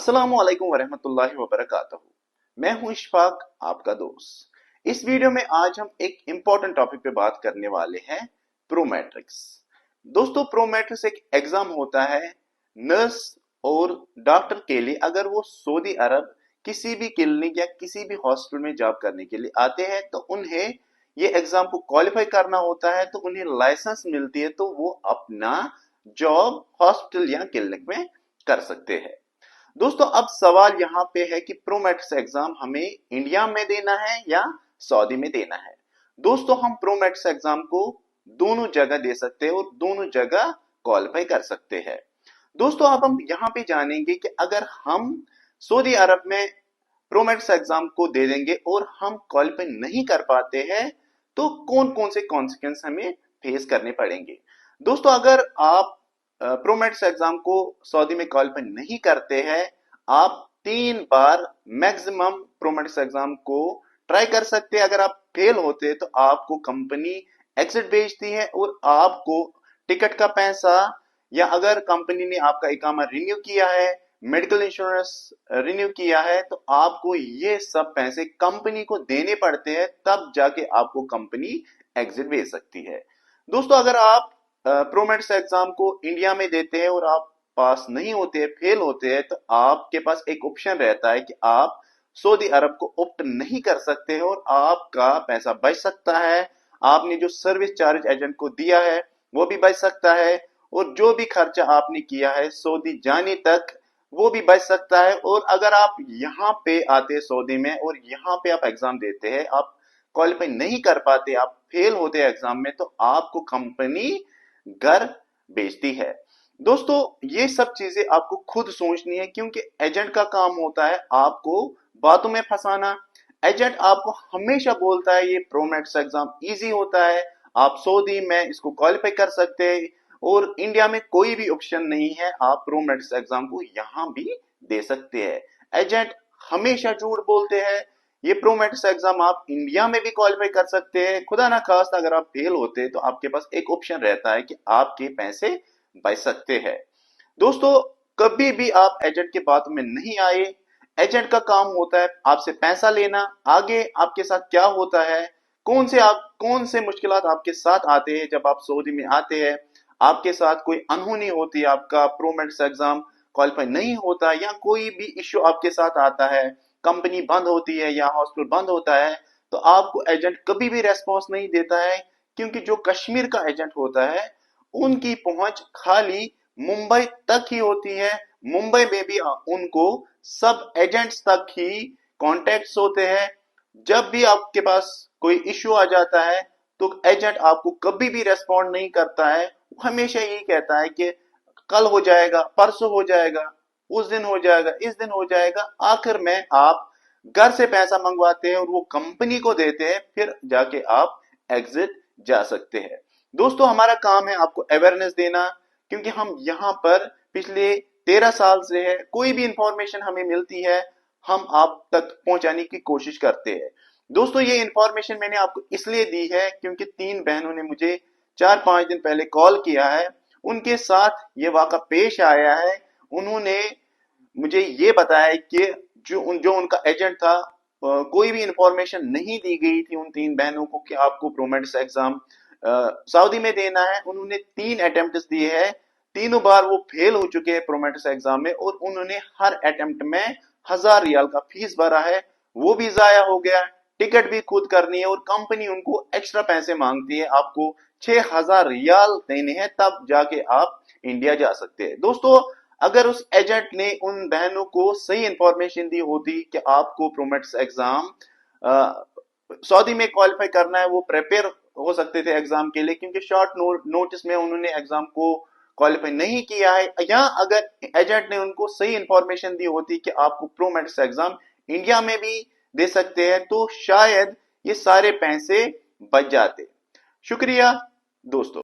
अस्सलामुअलैकुम वरहमतुल्लाहि वबरकातुहू। मैं हूं इशफाक, आपका दोस्त। इस वीडियो में आज हम एक इम्पोर्टेंट टॉपिक पे बात करने वाले हैं, प्रोमेट्रिक्स। दोस्तों, प्रोमेट्रिक्स एक एग्जाम होता है नर्स और डॉक्टर के लिए। अगर वो सऊदी अरब किसी भी क्लिनिक या किसी भी हॉस्पिटल में जॉब करने के लिए आते हैं तो उन्हें ये एग्जाम को क्वालिफाई करना होता है, तो उन्हें लाइसेंस मिलती है, तो वो अपना जॉब हॉस्पिटल या क्लिनिक में कर सकते हैं। दोस्तों, अब सवाल यहाँ पे है कि प्रोमेट्रिक्स एग्जाम हमें इंडिया में देना है या सऊदी में देना है। दोस्तों, हम प्रोमेट्रिक्स एग्जाम को दोनों जगह दे सकते हैं और दोनों जगह क्वालिफाई कर सकते हैं। दोस्तों, अब हम यहाँ पे जानेंगे कि अगर हम सऊदी अरब में प्रोमेट्रिक्स एग्जाम को दे देंगे और हम क्वालिफाई नहीं कर पाते हैं तो कौन कौन से कॉन्सिक्वेंस हमें फेस करने पड़ेंगे। दोस्तों, अगर आप प्रोमेट्रिक्स एग्जाम को सऊदी में क्वालिफाई नहीं करते हैं, आप 3 बार मैक्सिमम प्रोमेट्रिक्स एग्जाम को ट्राई कर सकते हैं। अगर आप फेल होते हैं तो आपको कंपनी एग्जिट भेजती है और आपको टिकट का पैसा, या अगर कंपनी ने आपका इकामा रिन्यू किया है, मेडिकल इंश्योरेंस रिन्यू किया है, तो आपको ये सब पैसे कंपनी को देने पड़ते हैं, तब जाके आपको कंपनी एग्जिट भेज सकती है। दोस्तों, अगर आप प्रोमेट्रिक्स एग्जाम को इंडिया में देते हैं और आप पास नहीं होते हैं, फेल होते हैं, तो आपके पास एक ऑप्शन रहता है कि आप सऊदी अरब को ऑप्ट नहीं कर सकते हैं और आपका पैसा बच सकता है। आपने जो सर्विस चार्ज एजेंट को दिया है वो भी बच सकता है, और जो भी खर्चा आपने किया है सऊदी जाने तक वो भी बच सकता है। और अगर आप यहाँ पे आते हैं सऊदी में और यहाँ पे आप एग्जाम देते हैं, आप क्वालिफाई नहीं कर पाते, आप फेल होते हैं एग्जाम में, तो आपको कंपनी घर बेचती है। दोस्तों, ये सब चीजें आपको खुद सोचनी है, क्योंकि एजेंट का काम होता है आपको बातों में फंसाना। एजेंट आपको हमेशा बोलता है ये प्रोमेट्रिक्स एग्जाम इजी होता है, आप सऊदी में इसको क्वालिफाई कर सकते हैं और इंडिया में कोई भी ऑप्शन नहीं है, आप प्रोमेट्रिक्स एग्जाम को यहां भी दे सकते हैं। एजेंट हमेशा झूठ बोलते हैं। ये प्रोमेट्रिक्स एग्जाम आप इंडिया में भी क्वालिफाई कर सकते हैं। खुदा ना खास्ता अगर आप फेल होते हैं तो आपके पास एक ऑप्शन रहता है कि आपके पैसे बच सकते हैं। दोस्तों, कभी भी आप एजेंट की बात में नहीं आए। एजेंट का काम होता है आपसे पैसा लेना। आगे आपके साथ क्या होता है, कौन से मुश्किलात आपके साथ आते हैं जब आप सऊदी में आते हैं, आपके साथ कोई अनहोनी होती है, आपका प्रोमेट्रिक्स एग्जाम क्वालिफाई नहीं होता, या कोई भी इश्यू आपके साथ आता है, कंपनी बंद होती है या हॉस्पिटल बंद होता है, तो आपको एजेंट कभी भी रेस्पॉन्स नहीं देता है, क्योंकि जो कश्मीर का एजेंट होता है उनकी पहुंच खाली मुंबई तक ही होती है। मुंबई में भी उनको सब एजेंट्स तक ही कॉन्टेक्ट्स होते हैं। जब भी आपके पास कोई इश्यू आ जाता है तो एजेंट आपको कभी भी रेस्पॉन्ड नहीं करता है। हमेशा यही कहता है कि कल हो जाएगा, परसों हो जाएगा, उस दिन हो जाएगा, इस दिन हो जाएगा। आखिर में आप घर से पैसा मंगवाते हैं और वो कंपनी को देते हैं, फिर जाके आप एग्जिट जा सकते हैं। दोस्तों, हमारा काम है आपको अवेयरनेस देना, क्योंकि हम यहाँ पर पिछले 13 साल से है, कोई भी इंफॉर्मेशन हमें मिलती है हम आप तक पहुंचाने की कोशिश करते हैं। दोस्तों, ये इंफॉर्मेशन मैंने आपको इसलिए दी है क्योंकि 3 बहनों ने मुझे 4-5 दिन पहले कॉल किया है, उनके साथ ये वाक़ा पेश आया है। उन्होंने मुझे ये बताया कि जो उनका एजेंट था, कोई भी इंफॉर्मेशन नहीं दी गई थी उन 3 बहनों को कि आपको प्रोमेट्रिक्स एग्जाम सऊदी में देना है। उन्होंने 3 अटेम्प्ट दिए हैं, तीनों बार वो फेल हो चुके हैं प्रोमेट्रिक्स एग्जाम में, और उन्होंने हर अटेम्प्ट में 1000 रियाल का फीस भरा है, वो भी जाया हो गया। टिकट भी खुद करनी है और कंपनी उनको एक्स्ट्रा पैसे मांगती है, आपको 6000 रियाल देने हैं, तब जाके आप इंडिया जा सकते हैं। दोस्तों, अगर उस एजेंट ने उन बहनों को सही इंफॉर्मेशन दी होती कि आपको प्रोमेट्रिक्स एग्जाम सऊदी में क्वालिफाई करना है, वो प्रिपेयर हो सकते थे एग्जाम के लिए, क्योंकि शॉर्ट नोटिस में उन्होंने एग्जाम को क्वालिफाई नहीं किया है। या अगर एजेंट ने उनको सही इंफॉर्मेशन दी होती कि आपको प्रोमेट्रिक्स एग्जाम इंडिया में भी दे सकते हैं, तो शायद ये सारे पैसे बच जाते। शुक्रिया दोस्तों।